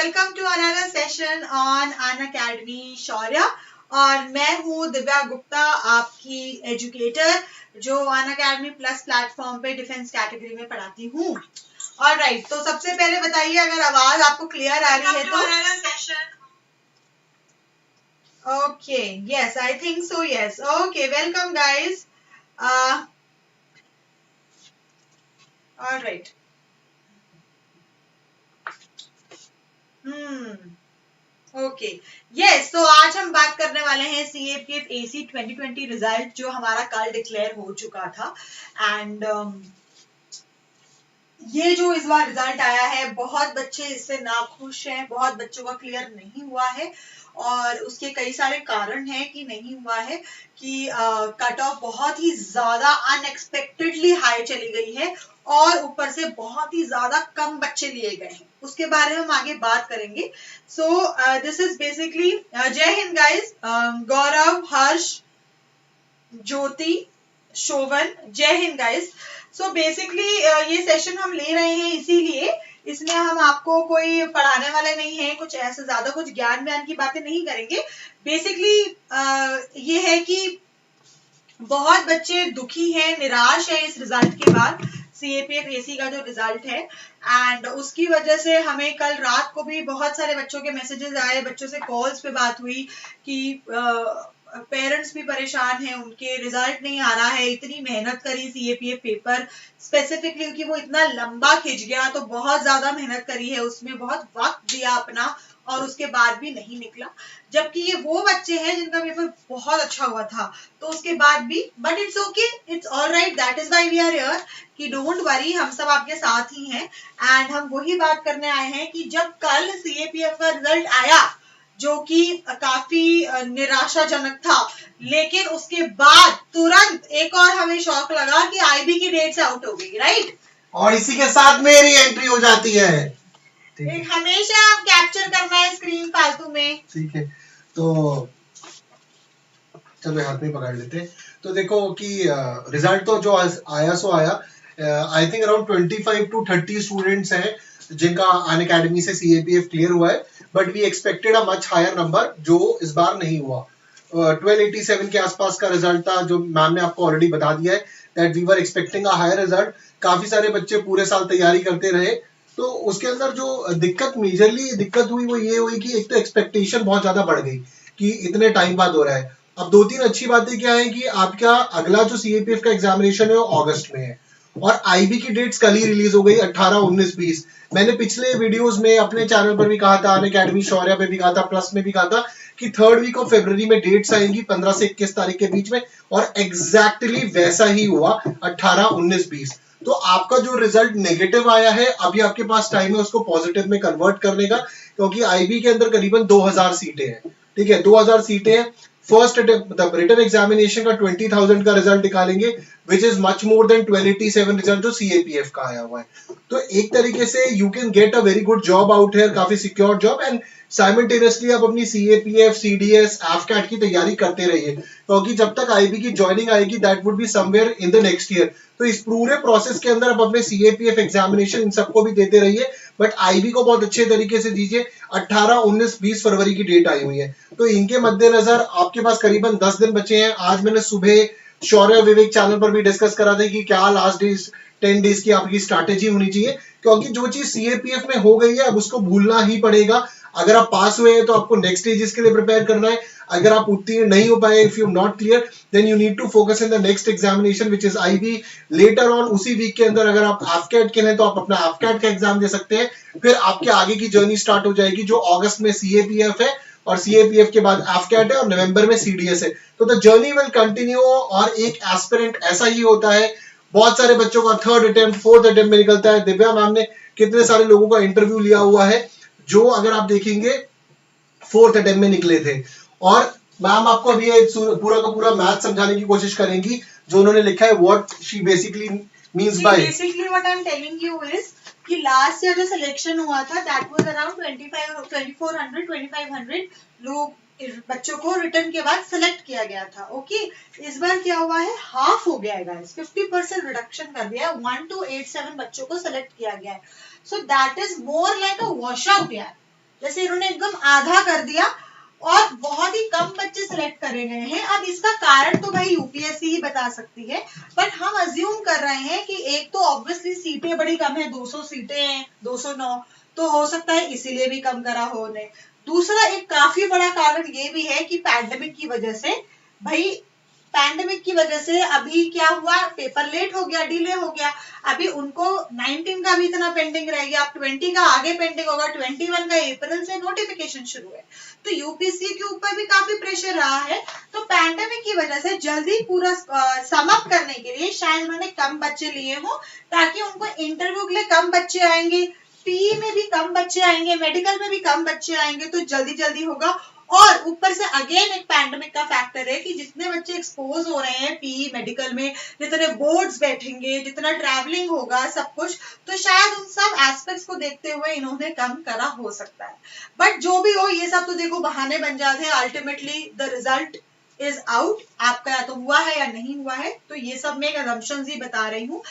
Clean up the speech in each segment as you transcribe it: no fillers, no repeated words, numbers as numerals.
Welcome to another session on Unacademy Shaurya. और मैं हूँ दिव्या गुप्ता, आपकी एजुकेटर जो अनअकैडमी प्लस प्लेटफॉर्म पे डिफेंस कैटेगरी में पढ़ाती हूँ। ऑलराइट, तो सबसे पहले बताइए अगर आवाज आपको क्लियर आ रही है तो। Okay, yes, I think so, yes. Okay, welcome guys. Alright. Okay, yes. तो आज हम बात करने वाले हैं CAPF AC 2020 रिजल्ट जो हमारा कल डिक्लेयर हो चुका था। एंड ये जो इस बार रिजल्ट आया है, बहुत बच्चे इससे नाखुश हैं, बहुत बच्चों का क्लियर नहीं हुआ है और उसके कई सारे कारण हैं कि नहीं हुआ है कि कट ऑफ बहुत ही ज्यादा अनएक्सपेक्टेडली हाई चली गई है और ऊपर से बहुत ही ज्यादा कम बच्चे लिए गए हैं। उसके बारे में हम आगे बात करेंगे। सो दिस इज बेसिकली, जय हिंद गाइस, गौरव, हर्ष, ज्योति, शोभन, जय हिंद गाइस। सो बेसिकली ये सेशन हम ले रहे हैं इसीलिए, इसमें हम आपको कोई पढ़ाने वाले नहीं है, कुछ ऐसे ज्यादा कुछ ज्ञान व्यान की बातें नहीं करेंगे। बेसिकली ये है कि बहुत बच्चे दुखी हैं, निराश हैं इस रिजल्ट के बाद, CAPF AC का जो रिजल्ट है। एंड उसकी वजह से हमें कल रात को भी बहुत सारे बच्चों के मैसेजेस आए, बच्चों से कॉल्स पे बात हुई कि पेरेंट्स भी परेशान हैं, उनके रिजल्ट नहीं आ रहा है, इतनी मेहनत करी CAPF पेपर स्पेसिफिकली क्योंकि वो इतना लंबा खिंच गया, तो बहुत ज्यादा मेहनत करी है उसमें, बहुत वक्त दिया अपना और उसके बाद भी नहीं निकला। जबकि ये वो बच्चे हैं जिनका पेपर बहुत अच्छा हुआ था, तो उसके बाद भी, but it's okay, it's alright, that is why we are here कि डोंट वरी, हम सब आपके साथ ही हैं। एंड हम वही बात करने आए हैं कि जब कल CAPF का रिजल्ट आया जो कि काफी निराशाजनक था, लेकिन उसके बाद तुरंत एक और हमें शौक लगा कि IB की डेट्स आउट हो गई, राइट? और इसी के साथ मेरी एंट्री हो जाती है। एक हमेशा आप कैप्चर करना है स्क्रीन फालतू में। ठीक है, तो चलो हाथ में पकड़ लेते। तो देखो कि रिजल्ट तो जो आया सो आया। I think around 25 to 30 students हैं जिनका अनअकैडमी से CAPF क्लियर हुआ है, but we expected a much higher number जो इस बार नहीं हुआ। 1287 के आसपास का रिजल्ट था जो मैम ने आपको ऑलरेडी बता दिया है, that we were expecting a higher result. काफी सारे बच्चे पूरे साल तैयारी करते रहे, तो उसके अंदर जो मेजरली दिक्कत हुई वो ये हुई कि एक तो एक्सपेक्टेशन बहुत ज्यादा बढ़ गई कि इतने टाइम बाद हो रहा है। अब दो तीन अच्छी बातें क्या है कि आपका अगला जो CAPF का एग्जामिनेशन है वो अगस्त में है और IB की डेट्स कल ही रिलीज हो गई, 18, 19, 20। मैंने पिछले वीडियोस में अपने चैनल पर भी कहा था, अनअकैडमी शौर्य पे भी कहा था, प्लस में भी कहा था कि 3rd वीक ऑफ फरवरी में डेट्स आएंगी 15 से 21 तारीख के बीच में, और एग्जैक्टली वैसा ही हुआ 18, 19, 20। तो आपका जो रिजल्ट नेगेटिव आया है, अभी आपके पास टाइम है उसको पॉजिटिव में कन्वर्ट करने का, क्योंकि IB के अंदर करीबन 2000 सीटें हैं। ठीक है, 2000 सीटें हैं। फर्स्ट मतलब रिटन एग्जामिनेशन का 20,000 का रिजल्ट निकालेंगे, which is much more than 1287 result जो CAPF का आया हुआ है। तो एक तरीके से you can get a very good job out here, काफी सिक्योर जॉब, एंड साइमल्टेनियसली आप अपनी CAPF, CDS, AFCAT की तैयारी करते रहिए, क्योंकि जब तक IB की ज्वाइनिंग आएगी that would be somewhere in the next year. तो इस पूरे प्रोसेस के अंदर आप अपने CAPF एग्जामिनेशन इन सबको भी देते रहिए, बट IB को बहुत अच्छे तरीके से दीजिए। 18, 19, 20 फरवरी की डेट आई हुई है, तो इनके मद्देनजर आपके पास करीबन 10 दिन बचे हैं। आज मैंने सुबह शौर्य विवेक चैनल पर भी डिस्कस करा था कि क्या लास्ट डेज 10 डेज की आपकी स्ट्रैटेजी होनी चाहिए, क्योंकि जो चीज CAPF में हो गई है अब उसको भूलना ही पड़ेगा। अगर आप पास हुए हैं तो आपको नेक्स्ट स्टेजेस के लिए प्रिपेयर करना है, अगर आप उत्तीर्ण नहीं हो पाए, if you not clear, then you need to focus in the next examination which is IB। Later on उसी वीक के अंदर अगर आप AFCAT के हैं तो आप अपना AFCAT का एग्जाम दे सकते हैं, फिर आपके आगे की जर्नी स्टार्ट हो जाएगी जो अगस्त में CAPF है और CAPF के बाद AFCAT है और नवंबर में CDS है। तो द जर्नी विल कंटिन्यू, और एक एस्पिरेंट ऐसा ही होता है, बहुत सारे बच्चों का 3rd अटेम्प्ट 4th अटेम्प्ट में निकलता है। दिव्या मैम ने कितने सारे लोगों का इंटरव्यू लिया हुआ है जो अगर आप देखेंगे 4th अटेम्प्ट में निकले थे, और मैम आपको अभी पूरा का पूरा मैथ समझाने की कोशिश करेंगी जो उन्होंने लिखा है, what she basically means by. Basically what I am telling you is कि लास्ट ईयर जो सिलेक्शन हुआ था दैट वाज अराउंड 2400 2500 लोग बच्चों को रिटर्न के बाद सिलेक्ट किया गया था। ओके, इस बार क्या हुआ है, हाफ हो गया है गाइस, 50% रिडक्शन कर दिया है, 1287 बच्चों को सिलेक्ट किया गया है। So that is more like a wash out यार, जैसे इन्होंने एकदम आधा कर दिया और बहुत ही कम बच्चे सिलेक्ट करे गए हैं। अब इसका कारण तो भाई यूपीएससी ही बता सकती है, बट हम अज्यूम कर रहे हैं कि एक तो ऑब्वियसली सीटें बड़ी कम है, 200 सीटें हैं, 209, तो हो सकता है इसीलिए भी कम करा हो उन्हें। दूसरा एक काफी बड़ा कारण ये भी है कि पैंडेमिक की वजह से, भाई पैंडेमिक की वजह से अभी क्या हुआ, पेपर लेट हो गया, डिले हो गया। अभी उनको 19 का भी इतना पेंडिंग रह गया, अब 20 का आगे पेंडिंग होगा, 21 का अप्रैल से नोटिफिकेशन शुरू है, तो यूपीएससी के ऊपर भी काफी प्रेशर रहा है। तो पैंडेमिक की वजह से जल्दी पूरा सम अप करने के लिए शायद उन्होंने कम बच्चे लिए हो, ताकि उनको इंटरव्यू के लिए कम बच्चे आएंगे, पीई में भी कम बच्चे आएंगे, मेडिकल में भी कम बच्चे आएंगे, तो जल्दी जल्दी होगा। और ऊपर से अगेन एक पैंडेमिक का फैक्टर है कि जितने बच्चे एक्सपोज हो रहे हैं पीई मेडिकल में, जितने बोर्ड्स बैठेंगे, जितना ट्रैवलिंग होगा, सब कुछ, तो शायद उन सब एस्पेक्ट्स को देखते हुए इन्होंने कम करा हो सकता है। बट जो भी हो, ये सब तो देखो बहाने बन जाते हैं, ultimately the result is out, आपका या तो हुआ है या नहीं हुआ है, तो ये सब मैं असम्पशंस ही बता रही हूँ।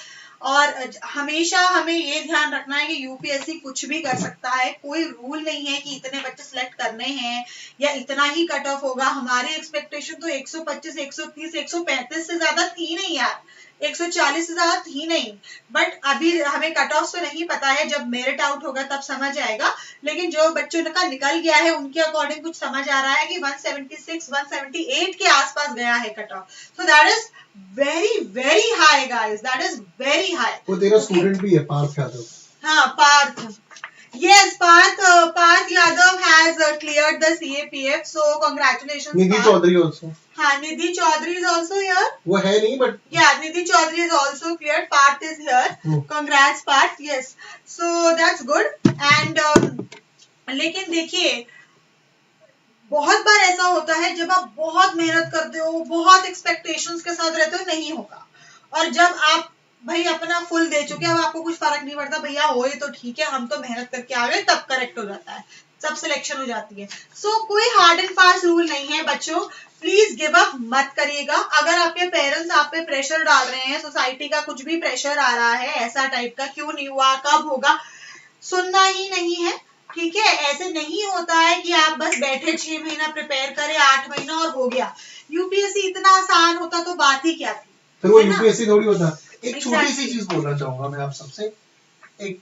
और हमेशा हमें ये ध्यान रखना है कि यूपीएससी कुछ भी कर सकता है, कोई रूल नहीं है कि इतने बच्चे सिलेक्ट करने हैं या इतना ही कट ऑफ होगा। हमारी एक्सपेक्टेशन तो 125, 130, 135 से ज्यादा थी नहीं यार, 140 से ज्यादा थी नहीं, बट अभी हमें कट ऑफ तो नहीं पता है, जब मेरिट आउट होगा तब समझ आएगा। लेकिन जो बच्चों का निकल गया है उनके अकॉर्डिंग कुछ समझ आ रहा है कि 176, 178 के आसपास गया है cut off, so that is very high guys, that is very high। वो तेरा स्टूडेंट भी है पार्थ यादव। हाँ Partha, yes Parth Yadav has cleared the CAPF, so congratulations। Nidhi Chaudhary also। हाँ निधि चौधरी is also here। वो है नहीं but yeah, Nidhi Chaudhary is also cleared, Parth is here। congrats Parth, yes, so that's good। and लेकिन देखिए बहुत बार ऐसा होता है जब आप बहुत मेहनत करते हो, बहुत एक्सपेक्टेशंस के साथ रहते हो, नहीं होगा। और जब आप भाई अपना फुल दे चुके, अब आपको कुछ फर्क नहीं पड़ता, भैया हो ये तो ठीक है, हम तो मेहनत करके आ गए, तब करेक्ट हो जाता है, सब सिलेक्शन हो जाती है। सो कोई हार्ड एंड फास्ट रूल नहीं है बच्चों, प्लीज गिव अप मत करिएगा। अगर आपके पेरेंट्स आप पे प्रेशर डाल रहे हैं, सोसाइटी का कुछ भी प्रेशर आ रहा है ऐसा टाइप का, क्यों नहीं हुआ, कब होगा, सुनना ही नहीं है, ठीक है। ऐसे नहीं होता है कि आप बस बैठे 6 महीना प्रिपेयर करें, 8 महीना और हो गया। यूपीएससी इतना आसान होता तो बात ही क्या थी, फिर वो यूपीएससी थोड़ी होता। एक छोटी सी चीज बोलना चाहूंगा मैं आप सबसे, एक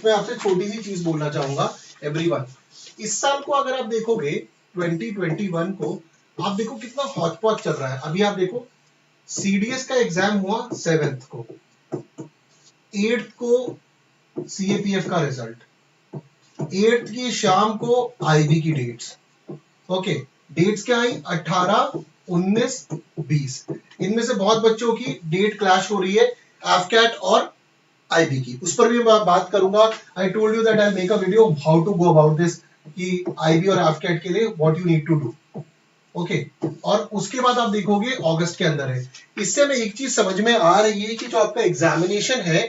मैं आपसे छोटी सी चीज बोलना चाहूंगा एवरीवन। इस साल को अगर आप देखोगे 2021 को, आप देखो कितना हॉचपॉच चल रहा है। अभी आप देखो सीडीएस का एग्जाम हुआ 7th को, 8th को सीएपीएफ का रिजल्ट, 8th की शाम को आईबी की डेट्स। ओके, डेट्स क्या आई 18, 19, 20। इनमें से बहुत बच्चों की डेट क्लैश हो रही है एफकैट और आईबी की, उस पर भी मैं बात करूंगा। I told you that I make a video how to go about this, कि आईबी और एफकैट के लिए what you need to do. Okay, और उसके बाद आप देखोगे अगस्त के अंदर है। इससे हमें एक चीज समझ में आ रही है कि जो आपका एग्जामिनेशन है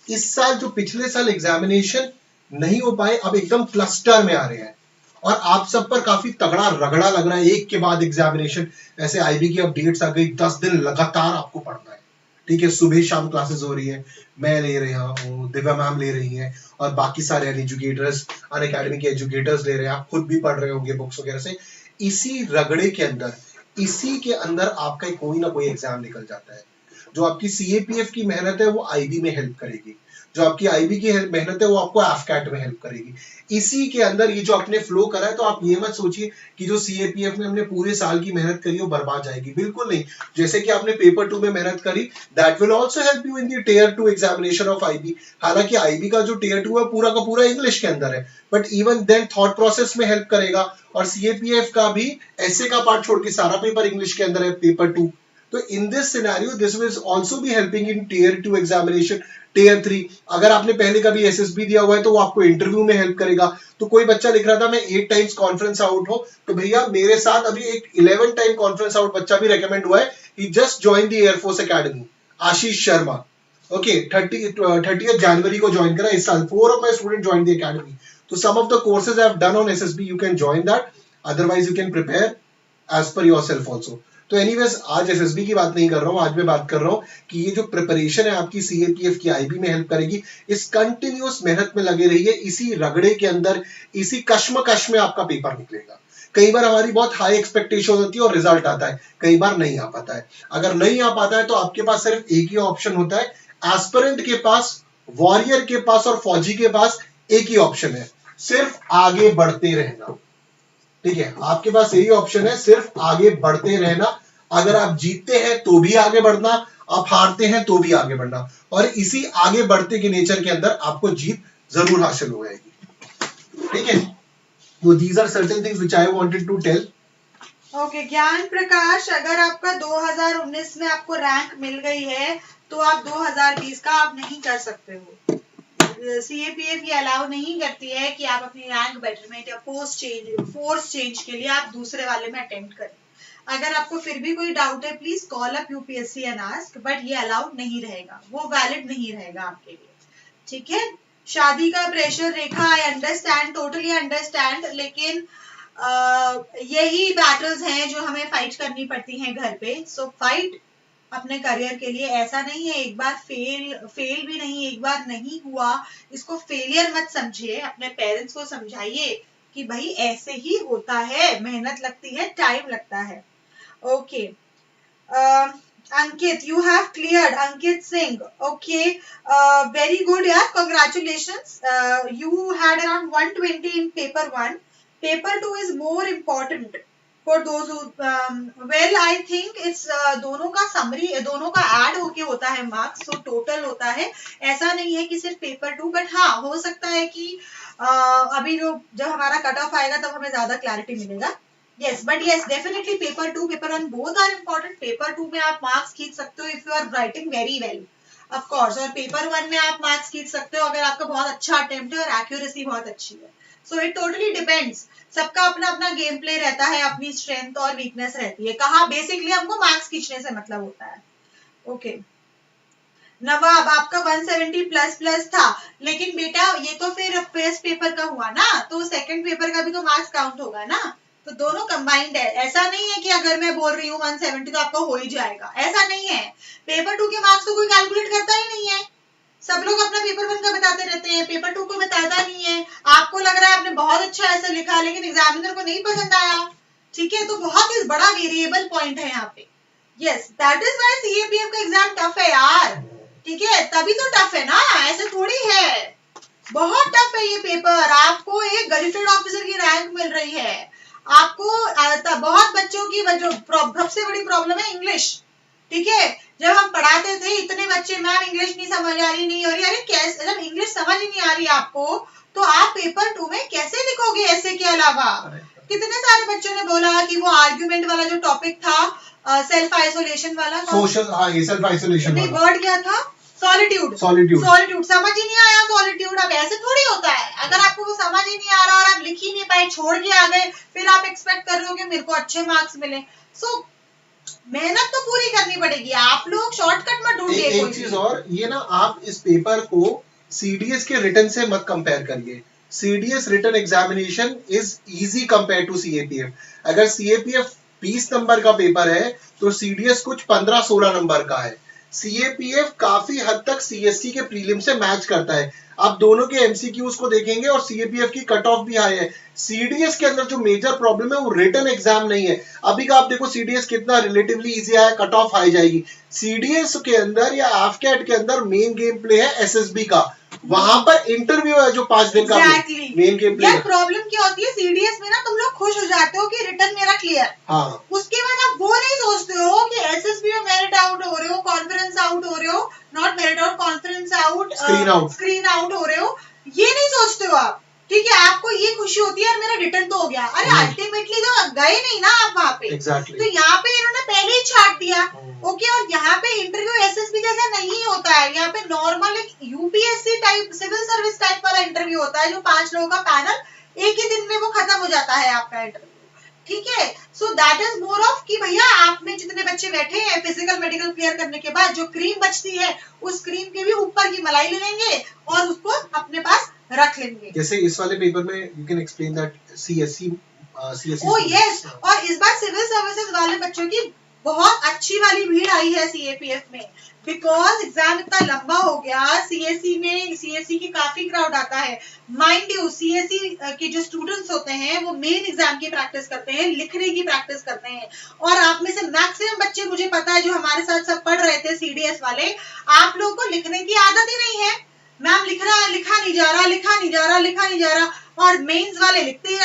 इस साल, जो पिछले साल एग्जामिनेशन नहीं हो पाए, अब एकदम क्लस्टर में आ रहे हैं और आप सब पर काफी तगड़ा रगड़ा लग रहा है, एक के बाद एग्जामिनेशन। ऐसे आईबी की अब डेट्स आ गई, 10 दिन लगातार आपको पढ़ना है, ठीक है। सुबह शाम क्लासेस हो रही है, मैं ले रहा हूँ, दिव्या मैम ले रही हैं, और बाकी सारे एजुकेटर्स, अनअकैडमी के एजुकेटर्स ले रहे हैं, आप खुद भी पढ़ रहे होंगे बुक्स वगैरह से। इसी रगड़े के अंदर, इसी के अंदर आपका कोई ना कोई एग्जाम निकल जाता है। जो आपकी सीएपीएफ की मेहनत है वो आईबी में हेल्प करेगी, जो आपकी आईबी की मेहनत है वो आपको एफकैट में हेल्प करेगी। इसी के अंदर ये जो आपने फ्लो करा है, तो आप ये मत सोचिए कि जो सीएपीएफ में हमने पूरे साल की मेहनत करी वो बर्बाद जाएगी, बिल्कुल नहीं। जैसे कि आपने पेपर 2 में मेहनत करी, that will also help you in the tier 2 examination of IB. हालांकि आईबी का जो टियर 2 है पूरा का पूरा इंग्लिश के अंदर है, but even then thought process में हेल्प करेगा। और सीएपीएफ का भी ऐसे का पार्ट छोड़ के सारा पेपर इंग्लिश के अंदर है, पेपर 2। तो in this scenario this will also be helping in tier 2 examination, tier 3। अगर आपने पहले कभी एसएसबी दिया हुआ है तो वो आपको इंटरव्यू में हेल्प करेगा। तो कोई बच्चा लिख रहा था मैं 8 टाइम्स कॉन्फ्रेंस आउट हो, तो भैया मेरे साथ अभी एक 11 टाइम कॉन्फ्रेंस आउट बच्चा भी रेकमेंड हुआ है, he just join the air force academy, Ashish Sharma. Okay, 30th जनवरी को ज्वाइन करा इस साल। 4 of my student join the academy. तो some of the courses I have done on SSB, you can join that, otherwise you can prepare as per yourself also. तो anyways आज SSB की बात नहीं कर रहा हूँ, आज मैं बात कर रहा हूँ कि ये जो प्रिपरेशन है आपकी सीएपीएफ की आईबी में हेल्प करेगी। इस कंटिन्यूअस मेहनत में लगे रहिए, इसी रगड़े के अंदर, इसी कश्मकश में आपका पेपर निकलेगा। कई बार हमारी बहुत हाई एक्सपेक्टेशन होती है और रिजल्ट आता है, कई बार नहीं आ पाता है। अगर नहीं आ पाता है तो आपके पास सिर्फ एक ही ऑप्शन होता है, एस्पिरेंट के पास, वॉरियर के पास और फौजी के पास एक ही ऑप्शन है, सिर्फ आगे बढ़ते रहना। ठीक है, आपके पास यही ऑप्शन है, सिर्फ आगे बढ़ते रहना। अगर आप जीतते हैं तो भी आगे बढ़ना, आप हारते हैं तो भी आगे बढ़ना, और इसी आगे बढ़ते के नेचर के अंदर आपको जीत जरूर हासिल हो जाएगी। ठीक है, तो these are certain things which I wanted to tell. Okay, ज्ञान प्रकाश, अगर आपका 2019 में आपको रैंक मिल गई है तो आप 2020 का आप नहीं कर सकते हो। सीएपीएफ ये अलाउ नहीं करती है कि आप अपनी रैंक बेटरमेंट या फोर्स चेंज के लिए आप दूसरे वाले में अटेम्प्ट करें। अगर आपको फिर भी कोई डाउट है please call up UPSC and ask, but ये अलाउड नहीं रहेगा, वो वैलिड नहीं रहेगा आपके लिए। ठीक है, शादी का pressure Rekha, I understand, totally understand, लेकिन यही बैटल्स हैं जो हमें फाइट करनी पड़ती हैं घर पे। सो फाइट अपने करियर के लिए। ऐसा नहीं है एक बार फेल भी नहीं, एक बार नहीं हुआ, इसको फेलियर मत समझिए। अपने पेरेंट्स को समझाइए कि भाई ऐसे ही होता है, मेहनत लगती है, टाइम लगता है। Okay, Ankit, you have cleared. Ankit Singh. Okay, very good. Yeah, congratulations. You had around 120 in paper 1. Paper 2 is more important for those who. Well, I think it's दोनों का summary, दोनों का add होके होता है marks, so total होता है। ऐसा नहीं है कि सिर्फ paper 2, but हाँ हो सकता है कि अभी जब हमारा कट ऑफ आएगा तब हमें ज्यादा क्लैरिटी मिलेगा। Yes, but yes, definitely paper 2, paper 1 both are important. Paper 2 में आप marks खींच सकते हो if you are writing very well, of course, और paper 1 में आप marks खींच सकते हो अगर आपका बहुत अच्छा attempt है और accuracy बहुत अच्छी है। So it totally depends. सबका अपना अपना गेम प्ले रहता है, अपनी स्ट्रेंथ और वीकनेस रहती है। कहाँ बेसिकली हमको मार्क्स खींचने से मतलब होता है। ओके, नवाब, आपका 170 प्लस प्लस था, लेकिन बेटा ये तो फिर फर्स्ट पेपर का हुआ ना, तो सेकंड पेपर का भी तो मार्क्स काउंट होगा ना, तो दोनों कंबाइंड है। ऐसा नहीं है कि अगर मैं बोल रही हूँ 170 तो आपको हो ही जाएगा, ऐसा नहीं है। पेपर 2 के मार्क्स तो कोई कैलकुलेट करता ही नहीं है। सब लोग अपना पेपर 1 का बताते रहते हैं, पेपर 2 को बताता नहीं है। आपको लग रहा है आपने बहुत अच्छा ऐसा लिखा, लेकिन एग्जामिनर को नहीं पसंद आया। ठीक है, तो बहुत ही बड़ा वेरिएबल पॉइंट है यहाँ पे। Yes, that is why CAPF का एग्जाम टफ है यार। ठीक है, तभी तो टफ है ना, ऐसे थोड़ी है। बहुत टफ है ये पेपर। आपको एक गजेटेड ऑफिसर की रैंक मिल रही है, आपको बहुत बच्चों की सबसे बड़ी प्रॉब्लम है इंग्लिश। ठीक है, जब हम पढ़ाते थे इतने बच्चे, मैम इंग्लिश नहीं समझ आ रही, नहीं हो रही। अरे कैसे, जब इंग्लिश समझ ही नहीं आ रही आपको तो आप पेपर 2 में कैसे लिखोगे ऐसे के अलावा? कितने सारे बच्चों ने बोला कि वो आर्ग्यूमेंट वाला जो टॉपिक था, सेल्फ आइसोलेशन वाला, सोशल सेल्फ आइसोलेशन नहीं, वर्ड क्या था, सॉलिट्यूड समझ ही नहीं आया। सॉलिट्यूड अब ऐसे थोड़ी होता है, अगर आपको वो समझ ही नहीं आ रहा और आप लिख ही नहीं पाए, छोड़ के आ गए, फिर आप एक्सपेक्ट कर रहे हो कि मेरे को अच्छे मार्क्स मिले। सो मेहनत तो पूरी करनी पड़ेगी। आप लोग शॉर्टकट मत ढूंढिए। एक चीज और, ये ना आप इस पेपर को सीडीएस के रिटन से मत कंपेयर करिए। CDS written examination is easy compare to CAPF. अगर सीएपीएफ 20 नंबर का पेपर है तो सीडीएस कुछ 15-16 नंबर का है। सीएपीएफ काफी हद तक सीएससी के प्रीलिम से मैच करता है। आप दोनों के एमसीक्यूज को देखेंगे और सीएपीएफ की कट ऑफ भी हाई है। सीडीएस के अंदर जो मेजर प्रॉब्लम है वो रिटन एग्जाम नहीं है। अभी का आप देखो सीडीएस कितना रिलेटिवली इजी आया, कट ऑफ हाई जाएगी। सीडीएस के अंदर या एफकेट के अंदर मेन गेम प्ले है एसएसबी का, वहां पर इंटरव्यू है जो 5 दिन का मेन गेम प्ले है। प्रॉब्लम क्या होती है सीडीएस में ना, तुम लोग खुश हो जाते हो कि रिटर्न मेरा क्लियर, हाँ, उसके बाद आप वो नहीं सोचते हो कि एसएसबी में मेरिट आउट हो रहे हो, कॉन्फिडेंस आउट हो रहे हो, not merit out, confidence out, screen out हो रहे हो, ये नहीं सोचते हो आप। ठीक है, आपको ये खुशी होती है मेरा रिटर्न तो हो गया। अरे अल्टीमेटली तो गए नहीं ना आप वहाँ पे। तो यहाँ पे इन्होंने पहले ही छाट दिया। ओके, और यहाँ पे इंटरव्यू एसएसबी जैसा नहीं होता है। यहाँ पे नॉर्मल एक UPSC type, civil service type वाला इंटरव्यू होता है, जो 5 लोगों का पैनल, एक ही दिन में वो खत्म हो जाता है आपका इंटरव्यू। ठीक है, so that is more of कि भैया आप में जितने बच्चे बैठे हैं फिजिकल मेडिकल क्लियर करने के बाद जो क्रीम बचती है, उस क्रीम के भी ऊपर की मलाई ले लेंगे और उसको अपने पास रख लेंगे। जैसे इस वाले पेपर में you can explain that CSC oh yes, और इस बार सिविल सर्विसेज वाले बच्चों की बहुत अच्छी वाली भीड़ आई है सीएपीएफ में, बिकॉज एग्जाम इतना लंबा हो गया। सीएससी की काफी क्राउड आता है। माइंड यू, सीएससी के जो स्टूडेंट्स होते हैं वो मेन एग्जाम की प्रैक्टिस करते हैं, लिखने की प्रैक्टिस करते हैं। और आप में से मैक्सिमम बच्चे, मुझे पता है, जो हमारे साथ सब पढ़ रहे थे सीडीएस वाले, आप लोगों को लिखने की आदत ही नहीं है। मैम लिखा नहीं जा रहा, और मेंस वाले लिखते ही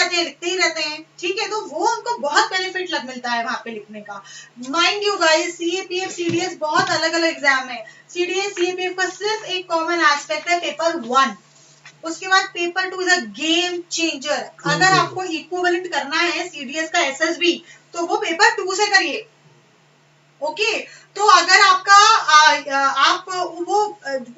रहते हैं। ठीक है, तो वो उनको बहुत बेनिफिट मिलता है वहां पे लिखने का। Mind you guys, CAPF CDS बहुत अलग अलग एग्जाम है। सीडीएस सीएपीएफ का सिर्फ एक कॉमन एस्पेक्ट है पेपर 1, उसके बाद paper 2 is a game changer. अगर आपको इक्विवेलेंट करना है सीडीएस का एसएसबी, तो वो पेपर 2 से करिए। ओके, तो अगर आपका आप वो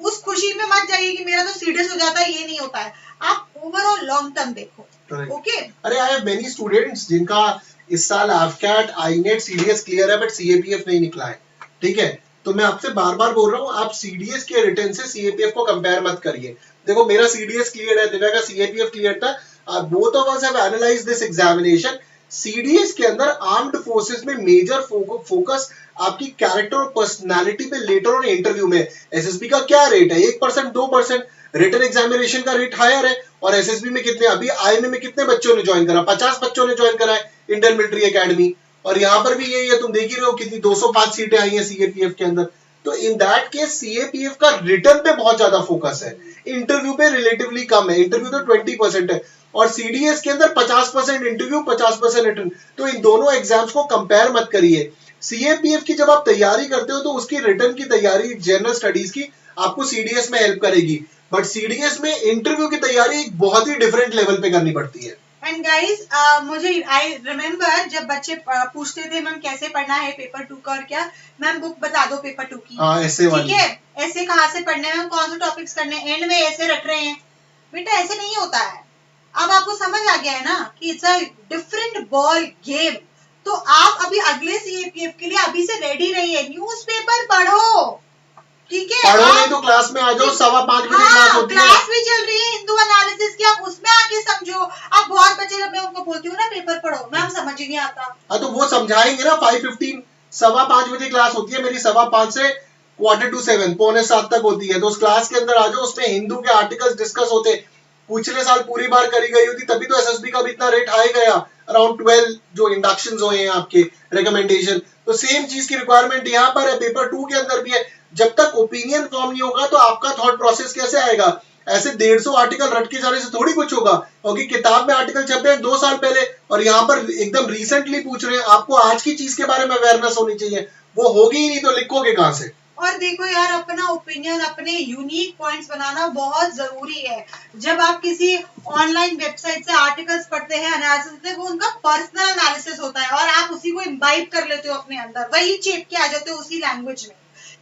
उस खुशी में मत जाइए कि मेरा तो सीडीएस हो जाता है, ये नहीं होता है। आप ओवरऑल लॉन्ग टर्म देखो। ओके, अरे आई हैव मेनी स्टूडेंट्स जिनका इस साल एफकैट, आईनेट, सीडीएस क्लियर है बट सीएपीएफ नहीं निकला है। ठीक है, तो मैं आपसे बार बार बोल रहा हूँ, आप सीडीएस के रिटर्न से सीएपीएफ को कंपेयर मत करिए। देखो मेरा सीडीएस क्लियर है, दिव्या का सीएपीएफ क्लियर था, both of us have analysed this examination. CDS के अंदर आर्म्ड फोर्सेस में मेजर फोकस आपकी कैरेक्टर और पर्सनालिटी पे लेटर ऑन इंटरव्यू में। एसएसबी का क्या रेट है, 1% 2%, रिटन एग्जामिनेशन का रेट हायर है। और एसएसबी में कितने, अभी आईएमए में कितने बच्चों ने ज्वाइन करा, 50 बच्चों ने ज्वाइन करा है इंडियन मिलिट्री एकेडमी। और यहाँ पर भी यही है, तुम देख ही रहे हो कितनी 205 सीटें आई हैं सीएपीएफ के अंदर। तो इन दैट केस सीएपीएफ का रिटर्न पे बहुत ज्यादा फोकस है, इंटरव्यू पे रिलेटिवली कम है। इंटरव्यू तो 20% है और सीडीएस के अंदर 50% इंटरव्यू, 50% रिटर्न। तो इन दोनों एग्जाम्स को कंपेयर मत करिए। सीएपीएफ की जब आप तैयारी करते हो तो उसकी रिटर्न की तैयारी, जनरल स्टडीज की, आपको सीडीएस में हेल्प करेगी, बट सीडीएस में इंटरव्यू की तैयारी एक बहुत ही डिफरेंट लेवल पे करनी पड़ती है। एंड गाइस, मुझे आई रिमेम्बर जब बच्चे पूछते थे मैम कैसे पढ़ना है पेपर 2 का, और क्या मैम बुक बता दो पेपर 2 की। ऐसे ठीक है, ऐसे कहाँ से पढ़ने हैं, कौन से टॉपिक्स करने हैं, एंड में ऐसे रट रहे हैं। बेटा ऐसे नहीं होता है। अब आपको समझ आ गया है ना कि it's a different ball game. तो आप अभी अगले सीएपीएफ के लिए अभी से रेडी रहिए, न्यूज़पेपर पढ़ो। ठीक है, पढ़ो नहीं तो क्लास में आ जाओ, 5:15 बजे क्लास होती है। क्लास भी चल रही है हिंदू एनालिसिस की, आप उसमें आके समझो। अब बहुत बच्चे, जब मैं उनको बोलती हूँ ना पेपर पढ़ो, मैम समझ ही नहीं आता। हाँ तो वो समझाएंगे ना। 5:15 5:15 बजे क्लास होती है मेरी, 5:15 से 6:45 6:45 तक होती है। तो उस क्लास के अंदर आ जाओ, उसमें हिंदू के आर्टिकल्स डिस्कस होते। पिछले साल पूरी बार करी गई होती, तभी तो एसएसबी का भी इतना रेट हाई गया। अराउंड 12 जो इंडक्शन हुए हैं आपके रिकमेंडेशन, तो सेम चीज की रिक्वायरमेंट यहाँ पर है, पेपर 2 के अंदर भी है। जब तक ओपिनियन फॉर्म नहीं होगा तो आपका थॉट प्रोसेस कैसे आएगा? ऐसे 150 आर्टिकल रट के जाने से थोड़ी कुछ होगा, क्योंकि किताब में आर्टिकल छपे हैं 2 साल पहले और यहाँ पर एकदम रिसेंटली पूछ रहे हैं। आपको आज की चीज के बारे में अवेयरनेस होनी चाहिए, वो होगी ही नहीं तो लिखोगे कहाँ से? और देखो यार, अपना ओपिनियन, अपने यूनिक पॉइंट्स बनाना बहुत जरूरी है। जब आप किसी ऑनलाइन वेबसाइट से आर्टिकल्स पढ़ते हैं, एनालिसिस होते हैं, वो उनका पर्सनल एनालिसिस होता है और आप उसी को इम्बाइब कर लेते हो अपने अंदर, वही चेप के आ जाते हो उसी लैंग्वेज में।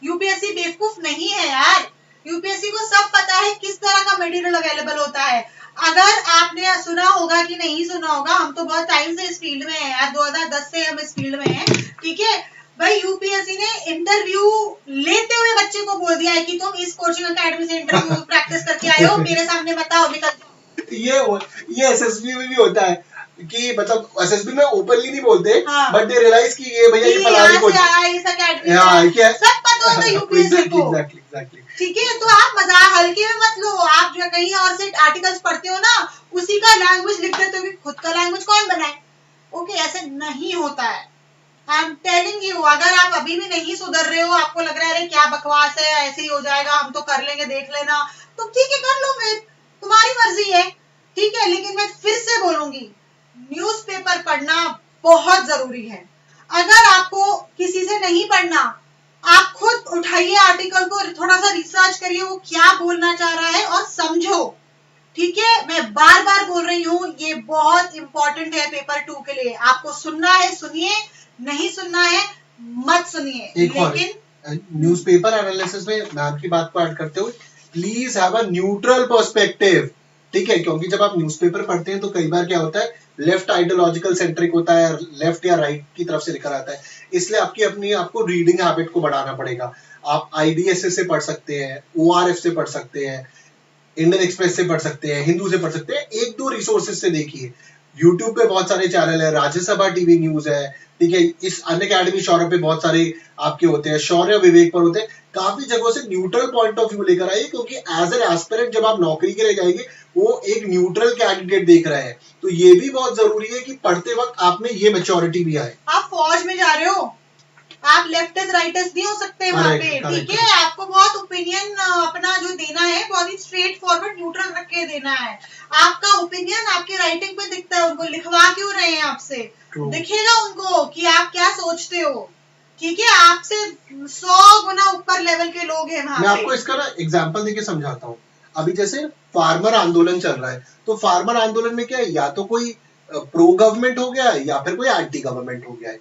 यूपीएससी बेवकूफ नहीं है यार, यूपीएससी को सब पता है किस तरह का मटेरियल अवेलेबल होता है। अगर आपने सुना होगा कि नहीं सुना होगा, हम तो बहुत टाइम से इस फील्ड में हैं यार, 2010 से हम इस फील्ड में हैं। ठीक है भाई, यूपीएससी ने इंटरव्यू लेते हुए बच्चे को बोल दिया है कि तुम इस कोचिंग अकेडमी से इंटरव्यू प्रैक्टिस करके आए हो, मेरे सामने बताओ, निकल। ये एसएसबी में भी होता है कि मतलब एसएसबी में ओपनली नहीं बोलते, बट दे रियलाइज कि ये भैया ये फलानी कोचिंग सब पता होता है यूपीएससी को। एग्जैक्टली। ठीक है, तो आप मजाक हल्के में मत लो। आप जो कहीं और से आर्टिकल्स पढ़ते हो ना, उसी का लैंग्वेज लिख देते हो कि खुद का लैंग्वेज कौन बनाए। ओके, ऐसे नहीं होता है। आई एम टेलिंग यू, अगर आप अभी भी नहीं सुधर रहे हो, आपको लग रहा है अरे क्या बकवास है, ऐसे ही हो जाएगा, हम तो कर लेंगे, देख लेना, तो ठीक है कर लो, फिर तुम्हारी मर्जी है। ठीक है, लेकिन मैं फिर से बोलूंगी, न्यूज़पेपर पढ़ना बहुत जरूरी है। अगर आपको किसी से नहीं पढ़ना, आप खुद उठाइए आर्टिकल को, थोड़ा सा रिसर्च करिए वो क्या बोलना चाह रहा है और समझो। ठीक है, मैं बार बार बोल रही हूँ, ये बहुत इंपॉर्टेंट है पेपर 2 के लिए। आपको सुनना है सुनिए, नहीं सुनना है मत सुनिए। लेकिन न्यूज़पेपर एनालिसिस में मैम की बात को ऐड करते हुए, please have a neutral perspective. ठीक है, क्योंकि जब आप न्यूज़पेपर पढ़ते हैं तो कई बार क्या होता है, लेफ्ट आइडियोलॉजिकल सेंट्रिक होता है, लेफ्ट या राइट की तरफ से लिखा आता है। इसलिए आपको रीडिंग हैबिट को बढ़ाना पड़ेगा। आप आईडीएसए से पढ़ सकते हैं, ओआरएफ से पढ़ सकते हैं, इंडियन एक्सप्रेस से पढ़ सकते हैं, हिंदू से पढ़ सकते हैं। 1-2 रिसोर्सेज से देखिए। यूट्यूब पे बहुत सारे चैनल है, राज्यसभा टीवी न्यूज है, ठीक है। इस अनअकैडमी शौर्य पे बहुत सारे आपके होते हैं, शौर्य विवेक पर होते हैं, काफी जगहों से न्यूट्रल पॉइंट ऑफ व्यू लेकर आइए, क्योंकि एज एन एस्पिरेंट जब आप नौकरी के लिए जाएंगे वो एक न्यूट्रल कैंडिडेट देख रहे हैं, तो ये भी बहुत जरूरी है कि पढ़ते वक्त आप में ये मैच्योरिटी भी आए। आप फौज में जा रहे हो, आप लेफ्टिस्ट राइटिस्ट नहीं हो सकते वहां पे, ठीक है। आपको बहुत ओपिनियन अपना जो देना है बहुत ही स्ट्रेट फॉरवर्ड न्यूट्रल रख के देना है। आपका ओपिनियन आपके राइटिंग पे दिखता है, उनको लिखवा क्यों रहे हैं आपसे, दिखेगा उनको कि आप क्या सोचते हो, ठीक है। आपसे 100 गुना ऊपर लेवल के लोग हैं वहां पे। मैं आपको इसका ना एग्जांपल देके समझाता हूँ। अभी जैसे फार्मर आंदोलन चल रहा है, तो फार्मर आंदोलन में क्या है, या तो कोई प्रो गवर्नमेंट हो गया है या फिर कोई एंटी गवर्नमेंट हो गया है।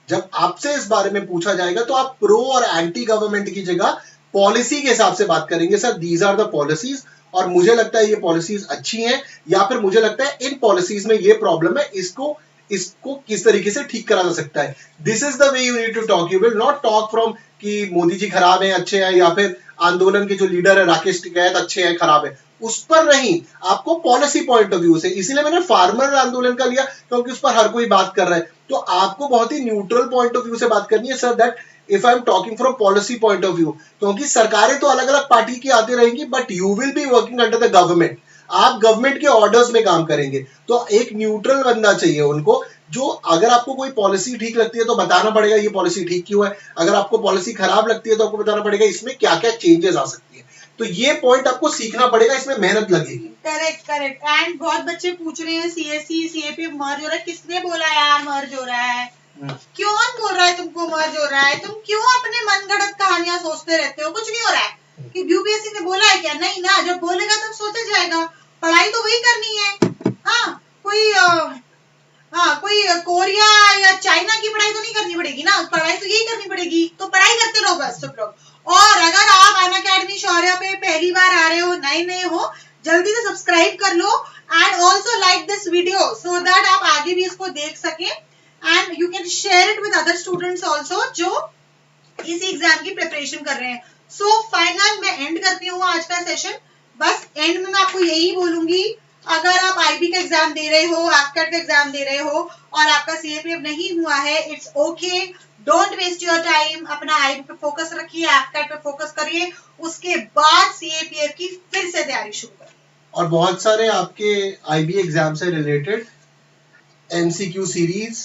जब आपसे इस बारे में पूछा जाएगा तो आप प्रो और एंटी गवर्नमेंट की जगह पॉलिसी के हिसाब से बात करेंगे, sir these are the policies और मुझे लगता है ये पॉलिसीज अच्छी हैं, या फिर मुझे लगता है इन पॉलिसीज में ये प्रॉब्लम है, इसको किस तरीके से ठीक करा जा सकता है। This is the way you need to talk. You will not talk from कि मोदी जी खराब हैं अच्छे हैं, या फिर आंदोलन के जो लीडर है राकेश टिकैत अच्छे हैं खराब है, उस पर नहीं, आपको पॉलिसी पॉइंट ऑफ व्यू से। इसीलिए मैंने फार्मर आंदोलन का लिया क्योंकि उस पर हर कोई बात कर रहा है, तो आपको बहुत ही न्यूट्रल पॉइंट ऑफ व्यू से बात करनी है, sir that if I am talking from policy point of view, क्योंकि सरकारें तो अलग अलग पार्टी की आती रहेंगी, but you will be working under the government, आप गवर्नमेंट के ऑर्डर्स में काम करेंगे, तो एक न्यूट्रल बंदा चाहिए उनको, जो अगर आपको कोई पॉलिसी ठीक लगती है तो बताना पड़ेगा ये पॉलिसी ठीक क्यों है, अगर आपको पॉलिसी खराब लगती है तो आपको बताना पड़ेगा इसमें क्या क्या चेंजेस आ सकती है। तो ये पॉइंट आपको सीखना पड़ेगा, इसमें मेहनत लगेगी। Correct correct. एंड बहुत बच्चे पूछ रहे हैं सीएससी सीएपी मर्ज हो रहा है, किसने बोला यार मर्ज हो रहा है, कौन बोल रहा है तुमको मर्ज हो रहा है, तुम क्यों अपने मनगढ़ंत कहानियां सोचते रहते हो, कुछ नहीं हो रहा है। कि यूपीएससी ने बोला है क्या, नहीं ना, जब बोलेगा तब सोचा जाएगा, पढ़ाई तो वही करनी है। कोई कोरिया या चाइना की पढ़ाई तो नहीं करनी पड़ेगी ना, पढ़ाई तो यही करनी पड़ेगी, तो पढ़ाई करते रहो बस सब लोग। और अगर आप अनअकैडमी शौर्य पे पहली बार आ रहे हो, नए हो, जल्दी से सब्सक्राइब कर लो and also like this video so that आप आगे भी इसको देख सके and you can share it with other students also जो इसी एग्जाम की प्रिपरेशन कर रहे हैं। सो फाइनल मैं एंड करती हूँ आज का सेशन। बस एंड में मैं आपको यही बोलूंगी, अगर आप आईबी का एग्जाम दे रहे हो, एफकेट का एग्जाम दे रहे हो और आपका सीएपीएफ नहीं हुआ है, it's okay, don't waste your time, अपना आईबी पे फोकस रखिए, एफकेट पे फोकस करिए, उसके बाद सीएपीएफ की फिर से तैयारी शुरू करिए। और बहुत सारे आपके आईबी एग्जाम से रिलेटेड एमसीक्यू सीरीज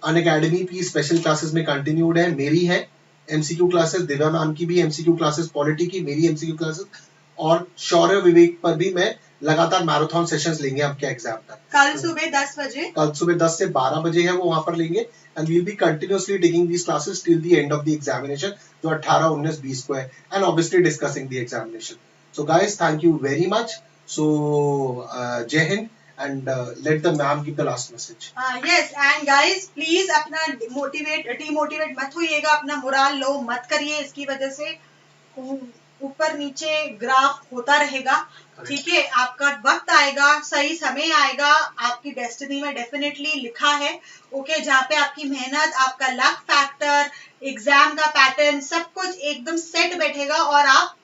अनअकैडमी की स्पेशल क्लासेस में कंटिन्यूड है, मेरी है एमसीक्यू क्लासेस, दिव्या मैम की भी एमसीक्यू क्लासेस, पॉलिटी की मेरी एमसीक्यू क्लासेस, और शौर्य विवेक पर भी मैं लगातार मैराथन सेशंस लेंगे आपके एग्जाम तक। कल सुबह 10 बजे, कल सुबह 10 से 12 बजे है वो वहां पर लेंगे, and we will be continuously taking these classes till the end of the examination, जो 18, 19, 20 को है, and obviously discussing the examination. So guys, thank you very much. So Jai Hind, and let the ma'am give the last message. Yes, and guys please अपना demotivate मत होइएगा, अपना moral लो मत करिए, इसकी वजह से ऊपर नीचे ग्राफ होता रहेगा, ठीक है। आपका वक्त आएगा, सही समय आएगा, आपकी डेस्टिनी में डेफिनेटली लिखा है, ओके, जहाँ पे आपकी मेहनत, आपका लक फैक्टर, एग्जाम का पैटर्न, सब कुछ एकदम सेट बैठेगा और आप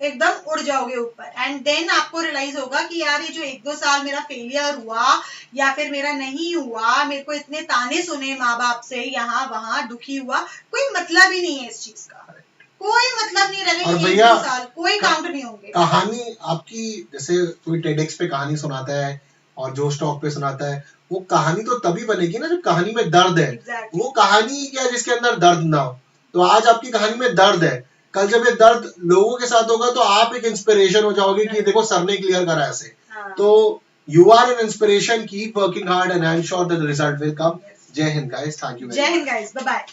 एकदम उड़ जाओगे ऊपर। एंड देन आपको रियलाइज होगा कि यार ये जो 1-2 साल मेरा फेलियर हुआ या फिर मेरा नहीं हुआ, मेरे को इतने ताने सुने माँ बाप से, यहाँ वहां दुखी हुआ, कोई मतलब ही नहीं है इस चीज का, कोई मतलब नहीं रहेगा। 1-2 साल कोई काउंट नहीं होंगे। कहानी आपकी, जैसे कोई टेडेक्स पे कहानी सुनाता है और जो स्टॉक पे सुनाता है, वो कहानी तो तभी बनेगी ना जब कहानी में दर्द है। Exactly. वो कहानी क्या जिसके अंदर दर्द ना हो। तो आज आपकी कहानी में दर्द है, कल जब ये दर्द लोगों के साथ होगा तो आप एक इंस्पिरेशन हो जाओगे कि देखो सर ने क्लियर करा ऐसे। तो you are an inspiration, keep working hard and I am sure that the result will come. Jai Hind guys, thank you. जय हिंद गाइस, बाय बाय।